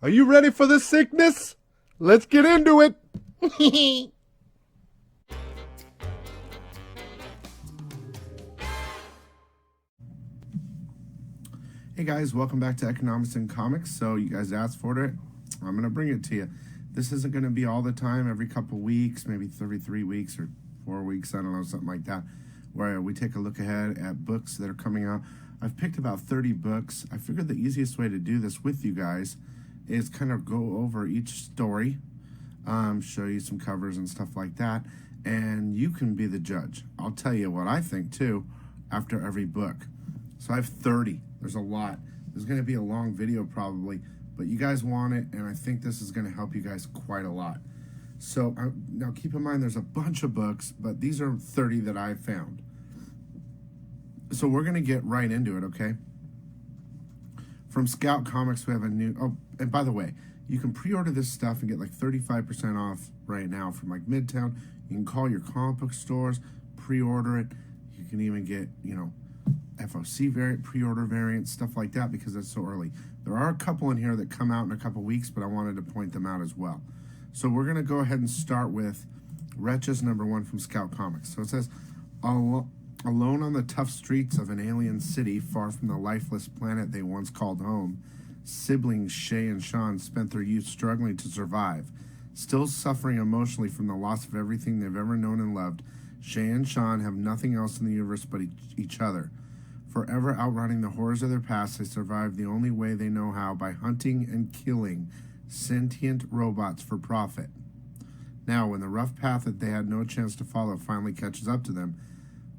Are you ready for the sickness? Let's get into it. Hey guys, welcome back to Economics and Comics. So you guys asked for it. I'm going to bring it to you. This isn't going to be all the time, every couple weeks, maybe every 3 weeks or 4 weeks, I don't know, something like that, where we take a look ahead at books that are coming out. I've picked about 30 books. I figured the easiest way to do this with you guys is kind of go over each story, show you some covers and stuff like that, and you can be the judge. I'll tell you what I think too after every book. So I have 30. There's a lot. There's going to be a long video probably, but you guys want it, and I think this is going to help you guys quite a lot. So now keep in mind there's a bunch of books, but these are 30 that I found. So we're going to get right into it, okay? From Scout Comics, we have a new... Oh, and by the way, you can pre-order this stuff and get like 35% off right now from like Midtown. You can call your comic book stores, pre-order it. You can even get, you know, FOC variant, pre-order variants, stuff like that because it's so early. There are a couple in here that come out in a couple weeks, but I wanted to point them out as well. So we're going to go ahead and start with Wretches #1 from Scout Comics. So it says, alone on the tough streets of an alien city far from the lifeless planet they once called home, siblings Shay and Sean spent their youth struggling to survive. Still suffering emotionally from the loss of everything they've ever known and loved, Shay and Sean have nothing else in the universe but each other. Forever outrunning the horrors of their past, they survive the only way they know how, by hunting and killing sentient robots for profit. Now, when the rough path that they had no chance to follow finally catches up to them,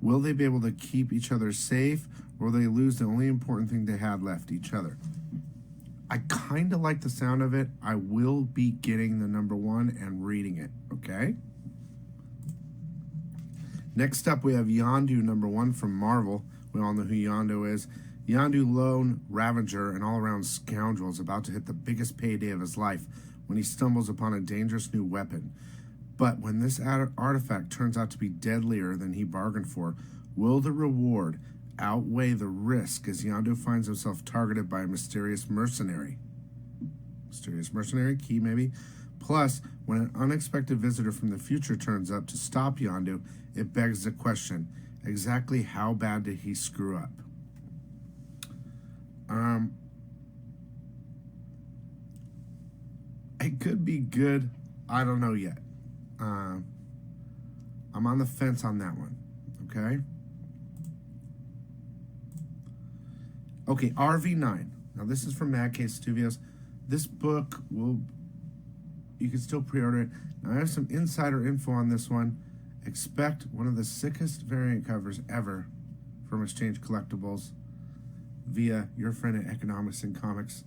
will they be able to keep each other safe, or will they lose the only important thing they had left, each other? I kind of like the sound of it. I will be getting the #1 and reading it, okay? Next up, we have Yondu #1 from Marvel. We all know who Yondu is. Yondu, lone Ravager, an all-around scoundrel, is about to hit the biggest payday of his life when he stumbles upon a dangerous new weapon. But when this artifact turns out to be deadlier than he bargained for, will the reward outweigh the risk as Yondu finds himself targeted by a mysterious mercenary? Mysterious mercenary, key maybe? Plus, when an unexpected visitor from the future turns up to stop Yondu, it begs the question, exactly how bad did he screw up? It could be good. I don't know yet. I'm on the fence on that one. Okay. Okay, RV9. Now this is from Mad Case Studios. This book you can still pre-order it. Now I have some insider info on this one. Expect one of the sickest variant covers ever from Exchange Collectibles via your friend at Economics and Comics.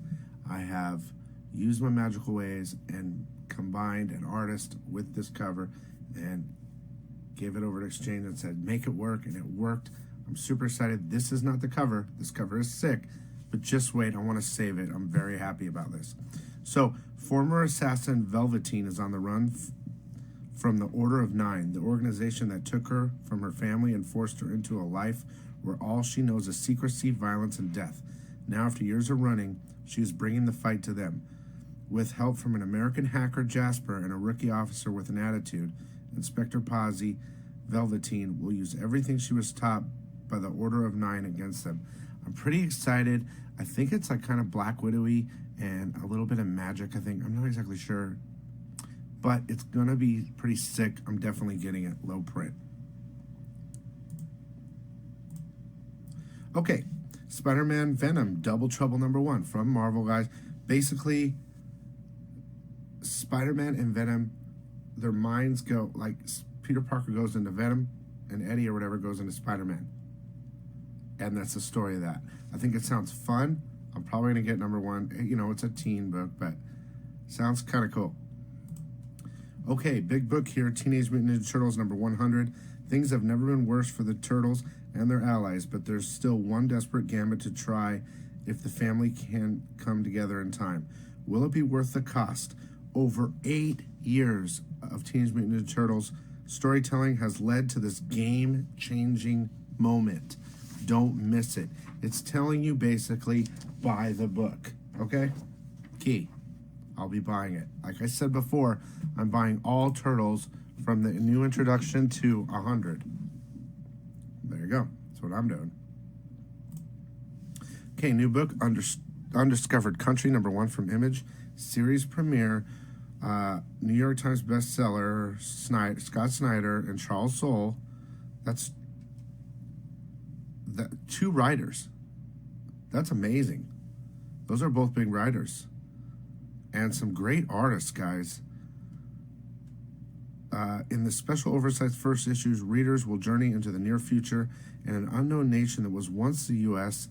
I have used my magical ways and combined an artist with this cover and gave it over to Exchange and said, make it work, and it worked. I'm super excited. This is not the cover. This cover is sick, but just wait. I want to save it. I'm very happy about this. So, former assassin Velveteen is on the run from the Order of Nine, the organization that took her from her family and forced her into a life where all she knows is secrecy, violence, and death. Now, after years of running, she is bringing the fight to them. With help from an American hacker, Jasper, and a rookie officer with an attitude, Inspector Pazzi, Velveteen will use everything she was taught by the Order of Nine against them. I'm pretty excited. I think it's like kind of Black Widow-y and a little bit of magic, I think. I'm not exactly sure. But it's going to be pretty sick. I'm definitely getting it low print. Okay, SpiderMan Venom, Double Trouble #1 from Marvel, guys. Basically, Spider-Man and Venom, their minds go, like Peter Parker goes into Venom and Eddie or whatever goes into Spider-Man. And that's the story of that. I think it sounds fun. I'm probably going to get #1. You know, it's a teen book, but sounds kind of cool. Okay, big book here, Teenage Mutant Ninja Turtles #100. Things have never been worse for the Turtles and their allies, but there's still one desperate gambit to try if the family can come together in time. Will it be worth the cost? Over 8 years of Teenage Mutant Ninja Turtles storytelling has led to this game-changing moment. Don't miss it. It's telling you basically, buy the book. Okay? Key. I'll be buying it. Like I said before, I'm buying all Turtles from the new introduction to 100. There you go. That's what I'm doing. Okay, new book, Undiscovered Country, #1 from Image. Series premiere. New York Times bestseller, Scott Snyder and Charles Soule. That's 2 writers. That's amazing. Those are both big writers. And some great artists, guys. In the special oversized first issues, readers will journey into the near future in an unknown nation that was once the U.S.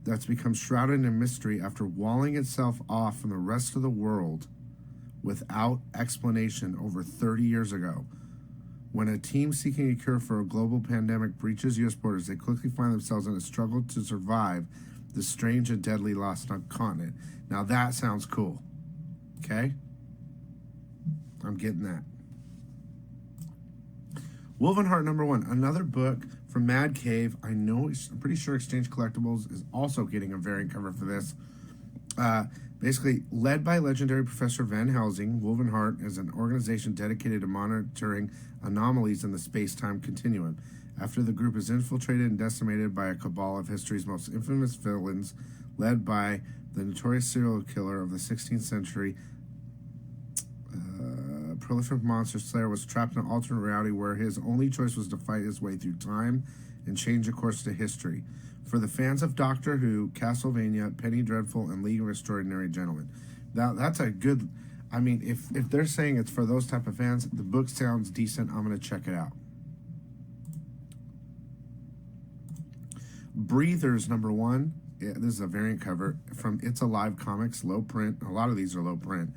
that's become shrouded in mystery after walling itself off from the rest of the world without explanation over 30 years ago. When a team seeking a cure for a global pandemic breaches U.S. borders, they quickly find themselves in a struggle to survive the strange and deadly lost continent. Now that sounds cool. Okay? I'm getting that. Wolvenheart #1, another book from Mad Cave. I'm pretty sure Exchange Collectibles is also getting a variant cover for this. Basically, led by legendary Professor Van Helsing, Wolvenheart is an organization dedicated to monitoring anomalies in the space-time continuum. After the group is infiltrated and decimated by a cabal of history's most infamous villains, led by the notorious serial killer of the 16th century, prolific monster slayer was trapped in an alternate reality where his only choice was to fight his way through time and change a course to history. For the fans of Doctor Who, Castlevania, Penny Dreadful, and League of Extraordinary Gentlemen. Now, that's a good... I mean, if they're saying it's for those type of fans, the book sounds decent. I'm going to check it out. Breathers #1. Yeah, this is a variant cover from It's Alive Comics, low print. A lot of these are low print.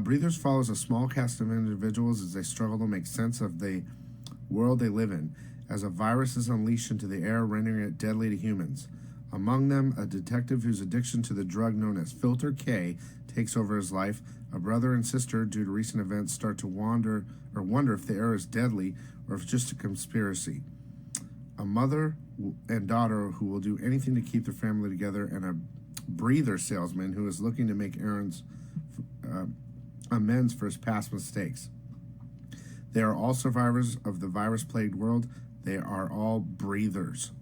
Breathers follows a small cast of individuals as they struggle to make sense of the world they live in, as a virus is unleashed into the air, rendering it deadly to humans. Among them, a detective whose addiction to the drug known as Filter K takes over his life. A brother and sister, due to recent events, start to wonder if the air is deadly or if it's just a conspiracy. A mother and daughter who will do anything to keep their family together, and a breather salesman who is looking to make amends for his past mistakes. They are all survivors of the virus-plagued world. They are all breathers.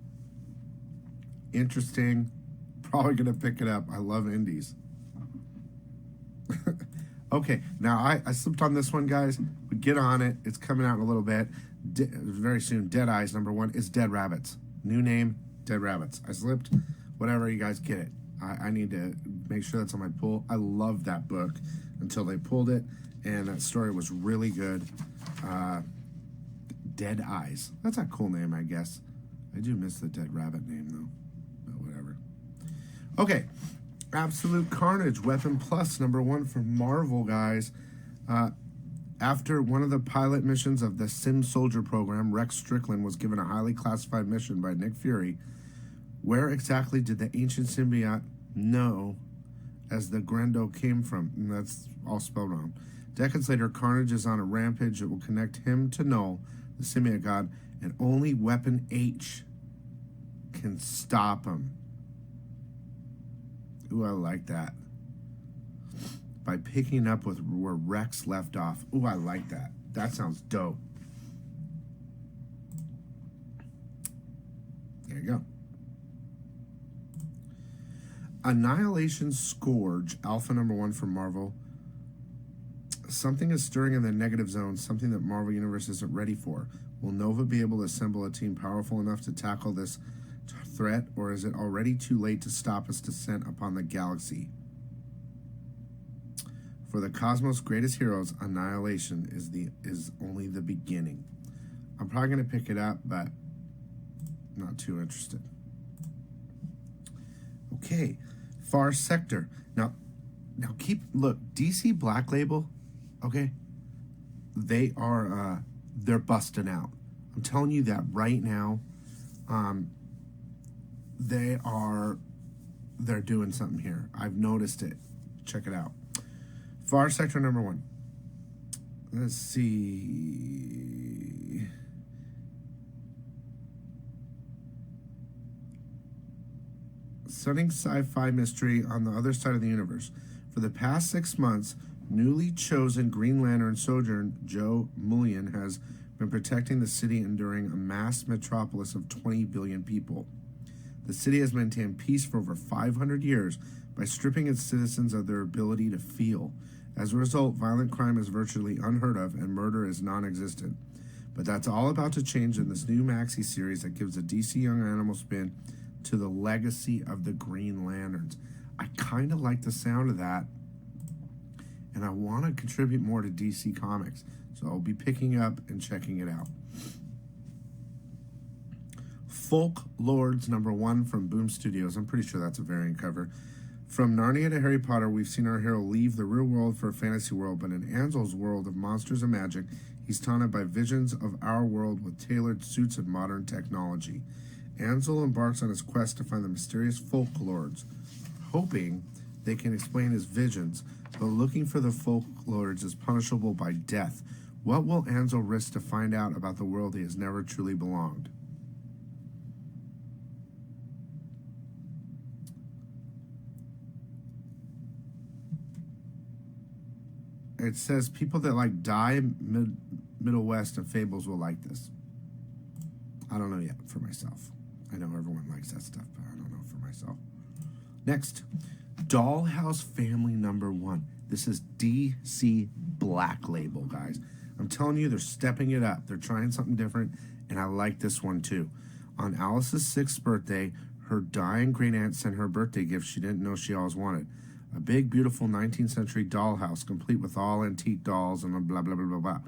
Interesting. Probably going to pick it up. I love indies. Okay, now I slipped on this one, guys. But get on it. It's coming out in a little bit. Very soon. Dead Eyes #1 is Dead Rabbits. New name, Dead Rabbits. I slipped. Whatever, you guys get it. I need to make sure that's on my pull. I love that book until they pulled it, and that story was really good. Dead Eyes. That's a cool name, I guess. I do miss the Dead Rabbit name, though. But whatever. Okay. Absolute Carnage, Weapon Plus, #1 from Marvel, guys. After one of the pilot missions of the Sim Soldier program, Rex Strickland was given a highly classified mission by Nick Fury. Where exactly did the ancient symbiote know as the Grendo came from? And that's all spelled wrong. Decades later, Carnage is on a rampage that will connect him to Null, the symbiote god, and only Weapon H can stop him. Ooh, I like that. By picking up with where Rex left off. Ooh, I like that. That sounds dope. There you go. Annihilation Scourge, Alpha #1 from Marvel. Something is stirring in the negative zone, something that Marvel Universe isn't ready for. Will Nova be able to assemble a team powerful enough to tackle this threat, or is it already too late to stop its descent upon the galaxy? For the cosmos' greatest heroes, Annihilation is only the beginning. I'm probably going to pick it up, but not too interested. Okay, Far Sector. Now look, DC Black Label, okay? They are they're busting out. I'm telling you that right now. They're doing something here. I've noticed it. Check it out. Far Sector #1. Let's see. Stunning sci-fi mystery on the other side of the universe. For the past 6 months, newly chosen Green Lantern Sojourn Joe Mullion has been protecting the city enduring a mass metropolis of 20 billion people. The city has maintained peace for over 500 years by stripping its citizens of their ability to feel. As a result, violent crime is virtually unheard of and murder is non-existent. But that's all about to change in this new maxi series that gives a DC Young Animal spin to the legacy of the Green Lanterns. I kind of like the sound of that, and I want to contribute more to DC Comics, so I'll be picking up and checking it out. Folk Lords #1 from Boom Studios. I'm pretty sure that's a variant cover. From Narnia to Harry Potter, we've seen our hero leave the real world for a fantasy world, but in Ansel's world of monsters and magic, he's taunted by visions of our world with tailored suits and modern technology. Ansel embarks on his quest to find the mysterious Folk Lords, hoping they can explain his visions, but looking for the Folk Lords is punishable by death. What will Ansel risk to find out about the world he has never truly belonged? It says people that like Die, Middle West, and Fables will like this. I don't know yet for myself. I know everyone likes that stuff, but I don't know for myself. Next, Dollhouse Family #1. This is DC Black Label, guys. I'm telling you, they're stepping it up. They're trying something different, and I like this one too. On Alice's 6th birthday, her dying great aunt sent her a birthday gift she didn't know she always wanted. A big, beautiful 19th century dollhouse, complete with all antique dolls and blah, blah, blah, blah, blah.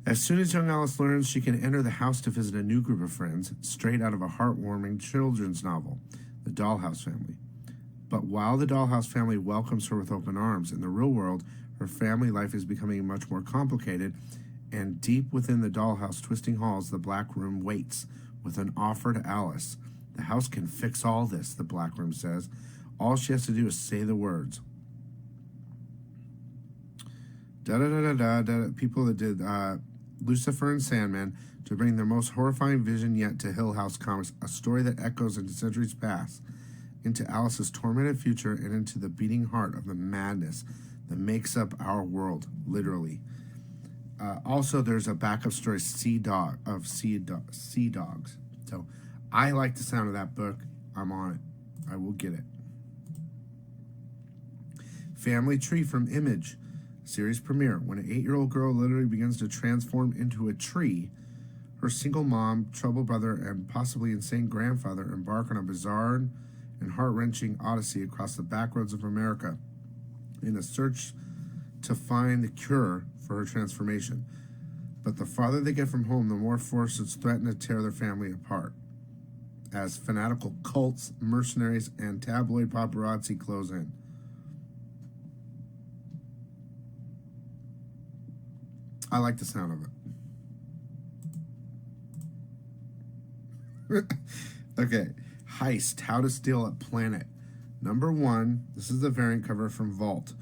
As soon as young Alice learns she can enter the house to visit a new group of friends, straight out of a heartwarming children's novel, The Dollhouse Family. But while the Dollhouse Family welcomes her with open arms, in the real world, her family life is becoming much more complicated, and deep within the dollhouse twisting halls, the Black Room waits with an offer to Alice. The house can fix all this, the Black Room says. All she has to do is say the words. People that did Lucifer and Sandman to bring their most horrifying vision yet to Hill House Comics, a story that echoes into centuries past, into Alice's tormented future, and into the beating heart of the madness that makes up our world, literally. Also, there's a backup story, Sea Dogs. So I like the sound of that book. I'm on it. I will get it. Family Tree from Image. Series premiere. When an 8-year-old girl literally begins to transform into a tree, her single mom, troubled brother, and possibly insane grandfather embark on a bizarre and heart-wrenching odyssey across the backroads of America in a search to find the cure for her transformation. But the farther they get from home, the more forces threaten to tear their family apart, as fanatical cults, mercenaries, and tabloid paparazzi close in. I like the sound of it. Okay, Heist, How to Steal a Planet. #1, this is the variant cover from Vault.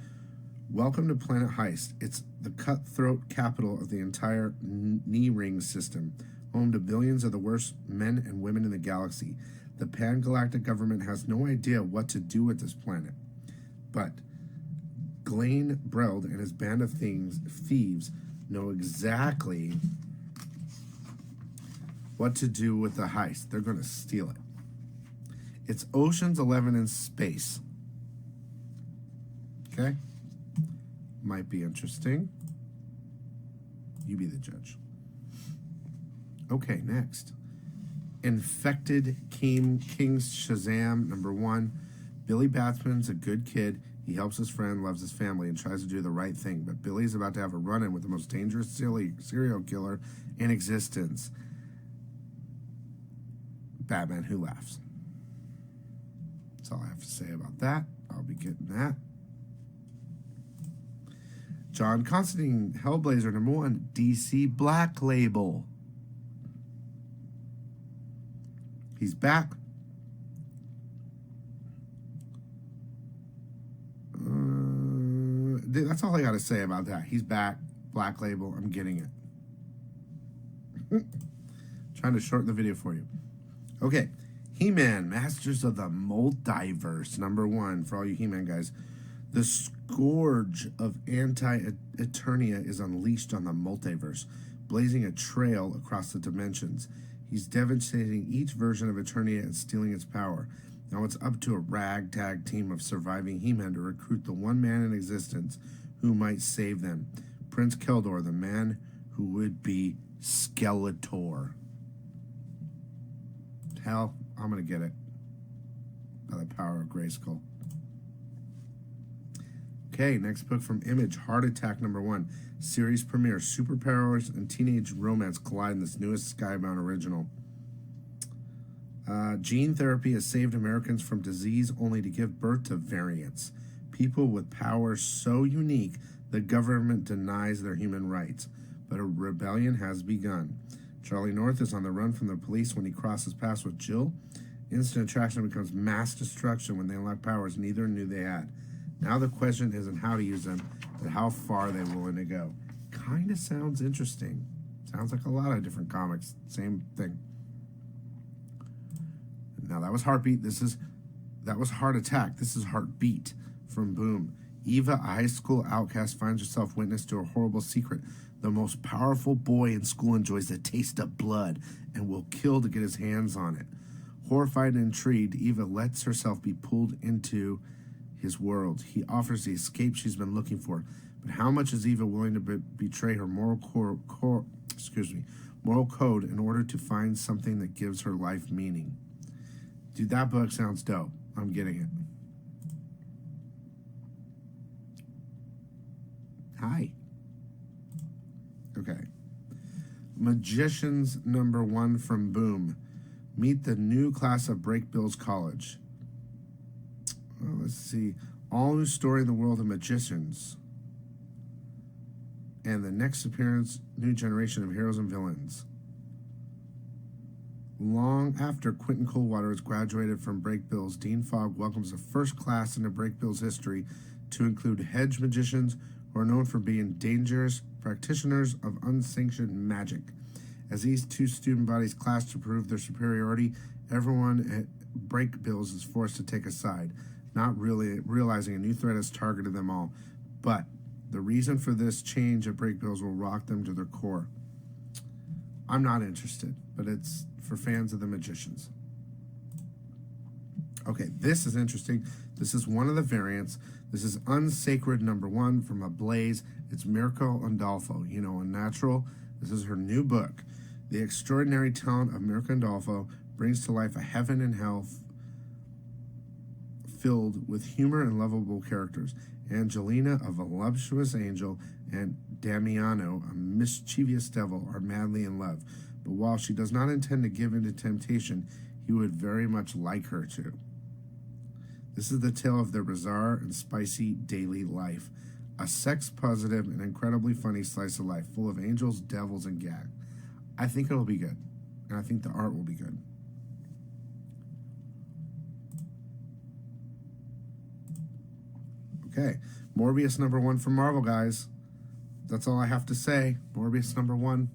Welcome to Planet Heist. It's the cutthroat capital of the entire knee ring system, home to billions of the worst men and women in the galaxy. The pan-galactic government has no idea what to do with this planet. But Glane Breld and his band of thieves know exactly what to do with the heist. They're going to steal it. It's Ocean's 11 in space. Okay? Might be interesting. You be the judge. Okay, next. Infected King's Shazam #1. Billy Batman's a good kid. He helps his friend, loves his family, and tries to do the right thing. But Billy's about to have a run-in with the most dangerous serial killer in existence. Batman Who Laughs. That's all I have to say about that. I'll be getting that. John Constantine, Hellblazer #1, DC Black Label. He's back. That's all I got to say about that. He's back. Black Label. I'm getting it. Trying to shorten the video for you. Okay. HeMan, Masters of the Multiverse, #1, for all you HeMan guys. The scourge of anti-Eternia is unleashed on the multiverse, blazing a trail across the dimensions. He's devastating each version of Eternia and stealing its power. Now it's up to a ragtag team of surviving HeMan to recruit the one man in existence who might save them. Prince Keldor, the man who would be Skeletor. Hell, I'm going to get it. By the power of Grayskull. Okay, next book from Image, Heart Attack #1. Series premiere. Superpowers and teenage romance collide in this newest Skybound original. Gene therapy has saved Americans from disease only to give birth to variants. People with powers so unique the government denies their human rights. But a rebellion has begun. Charlie North is on the run from the police when he crosses paths with Jill. Instant attraction becomes mass destruction when they unlock powers neither knew they had. Now the question isn't how to use them, but how far they're willing to go. Kind of sounds interesting. Sounds like a lot of different comics. Same thing. Now that was Heartbeat. That was Heart Attack. This is Heartbeat from Boom. Eva, a high school outcast, finds herself witness to a horrible secret. The most powerful boy in school enjoys the taste of blood and will kill to get his hands on it. Horrified and intrigued, Eva lets herself be pulled into his world. He offers the escape she's been looking for. But how much is Eva willing to betray her moral code in order to find something that gives her life meaning? Dude, that book sounds dope. I'm getting it. Hi. Okay. Magicians #1 from Boom. Meet the new class of Breakbills College. Well, let's see. All new story in the world of magicians. And the next appearance, new generation of heroes and villains. Long after Quentin Coldwater has graduated from Breakbills, Dean Fogg welcomes the first class into Breakbills history to include hedge magicians who are known for being dangerous practitioners of unsanctioned magic. As these two student bodies clash to prove their superiority, everyone at Breakbills is forced to take a side, not really realizing a new threat has targeted them all. But the reason for this change at Breakbills will rock them to their core. I'm not interested, but it's for fans of the magicians. Okay, this is interesting. This is one of the variants. This is Unsacred #1 from Ablaze. It's Miracle Andolfo. You know, Unnatural. This is her new book. The extraordinary talent of Miracle Andolfo brings to life a heaven and hell filled with humor and lovable characters. Angelina, a voluptuous angel, and Damiano, a mischievous devil, are madly in love. But while she does not intend to give in to temptation, he would very much like her to. This is the tale of their bizarre and spicy daily life. A sex-positive and incredibly funny slice of life, full of angels, devils, and gag. I think it'll be good. And I think the art will be good. Okay. Morbius #1 from Marvel, guys. That's all I have to say. Morbius #1.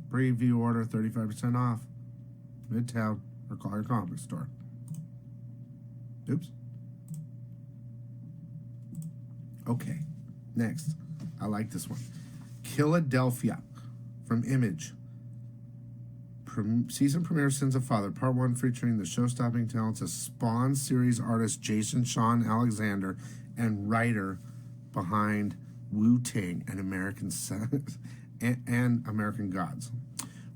Preview order, 35% off. Midtown, or call your comic store. Oops. Okay, next. I like this one. Adelphia from Image. Season premiere Sins of Father, Part 1, featuring the show-stopping talents of Spawn series artist Jason Sean Alexander and writer behind Wu-Tang and American and American Gods.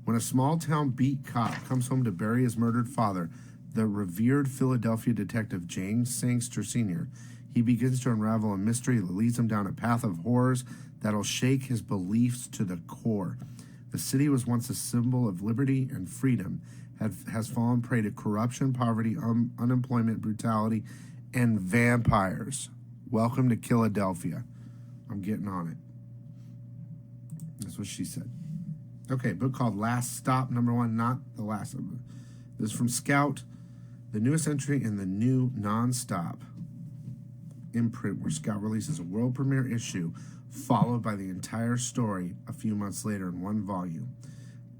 When a small-town beat cop comes home to bury his murdered father, the revered Philadelphia detective James Sangster Sr., he begins to unravel a mystery that leads him down a path of horrors that'll shake his beliefs to the core. The city was once a symbol of liberty and freedom, has fallen prey to corruption, poverty, unemployment, brutality, and vampires. Welcome to Adelphia. I'm getting on it. That's what she said. Okay, book called Last Stop #1, not the last. This is from Scout, the newest entry in the new Non-Stop imprint, where Scout releases a world premiere issue followed by the entire story a few months later in one volume.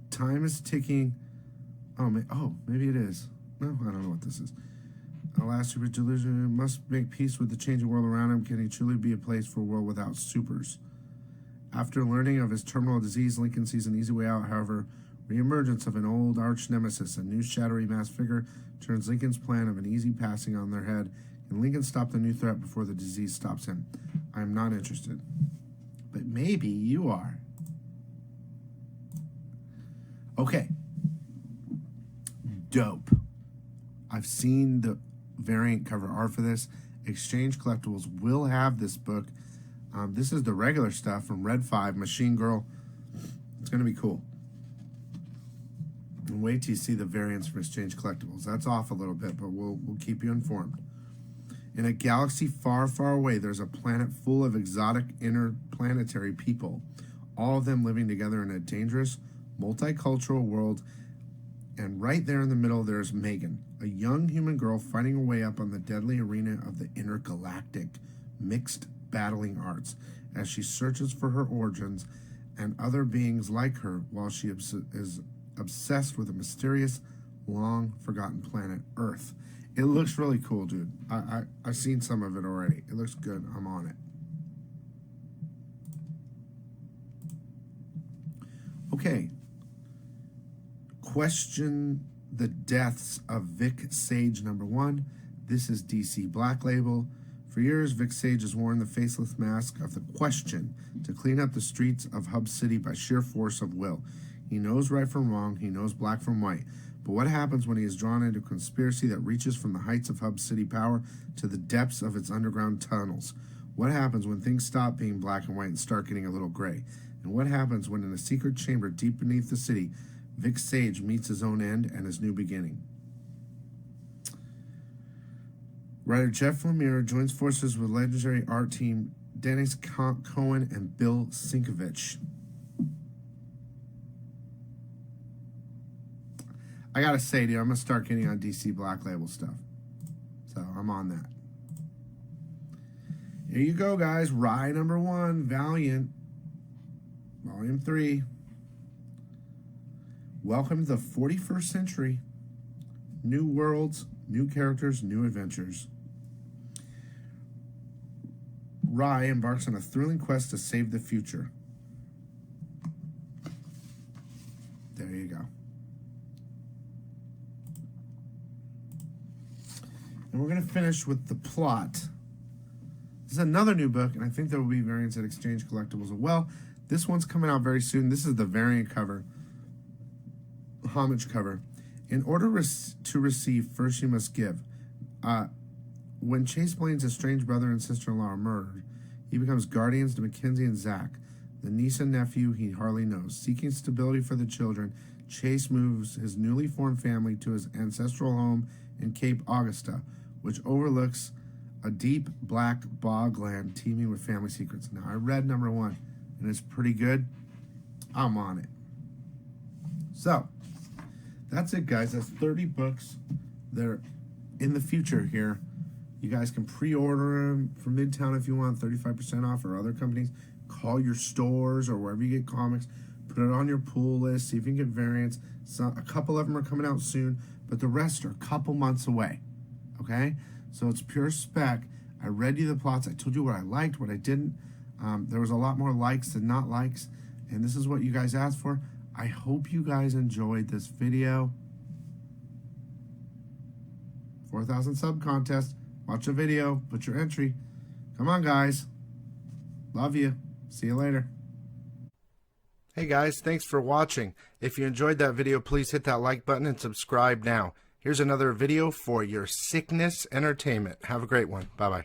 Time is ticking. Oh, maybe it is. No, I don't know what this is. Alas, super delusion must make peace with the changing world around him. Can he truly be a place for a world without supers? After learning of his terminal disease, Lincoln sees an easy way out. However, reemergence of an old arch nemesis, a new shadowy masked figure, turns Lincoln's plan of an easy passing on their head. Can Lincoln stop the new threat before the disease stops him? I am not interested. But maybe you are. Okay. Dope. I've seen the variant cover art for this. Exchange Collectibles will have this book. This is the regular stuff from Red 5, Machine Girl. It's going to be cool. And wait till you see the variants from Exchange Collectibles. That's off a little bit, but we'll keep you informed. In a galaxy far, far away, there's a planet full of exotic interplanetary people, all of them living together in a dangerous, multicultural world. And right there in the middle, there's Megan, a young human girl fighting her way up on the deadly arena of the intergalactic mixed battling arts as she searches for her origins and other beings like her while she is obsessed with a mysterious, long-forgotten planet, Earth. It looks really cool, dude. I've seen some of it already. It looks good. I'm on it. Okay. Question the Deaths of Vic Sage #1. This is DC Black Label. For years, Vic Sage has worn the faceless mask of the Question to clean up the streets of Hub City by sheer force of will. He knows right from wrong. He knows black from white. But what happens when he is drawn into a conspiracy that reaches from the heights of Hub City power to the depths of its underground tunnels? What happens when things stop being black and white and start getting a little gray? And what happens when in a secret chamber deep beneath the city, Vic Sage meets his own end and his new beginning? Writer Jeff Lemire joins forces with legendary art team Dennis Cohen and Bill Sienkiewicz. I gotta say, dude, I'm gonna start getting on DC Black Label stuff. So I'm on that. Here you go, guys. Rye #1, Valiant, Volume 3. Welcome to the 41st century. New worlds, new characters, new adventures. Rye embarks on a thrilling quest to save the future. There you go. And we're going to finish with the plot. This is another new book, and I think there will be variants at Exchange Collectibles as well. This one's coming out very soon. This is the variant cover, homage cover. In order to receive, first you must give. When Chase Blaine's estranged brother and sister-in-law are murdered, he becomes guardians to Mackenzie and Zach, the niece and nephew he hardly knows. Seeking stability for the children, Chase moves his newly formed family to his ancestral home in Cape Augusta, which overlooks a deep black bogland teeming with family secrets. Now, I read #1, and it's pretty good. I'm on it. So, that's it, guys. That's 30 books that are in the future here. You guys can pre-order them from Midtown if you want, 35% off, or other companies. Call your stores or wherever you get comics. Put it on your pool list. See if you can get variants. A couple of them are coming out soon, but the rest are a couple months away. Okay? So it's pure spec. I read you the plots. I told you what I liked, what I didn't. There was a lot more likes than not likes, and this is what you guys asked for. I hope you guys enjoyed this video. 4,000 sub contest. Watch the video. Put your entry. Come on, guys. Love you. See you later. Hey, guys. Thanks for watching. If you enjoyed that video, please hit that like button and subscribe now. Here's another video for your sickness entertainment. Have a great one. Bye-bye.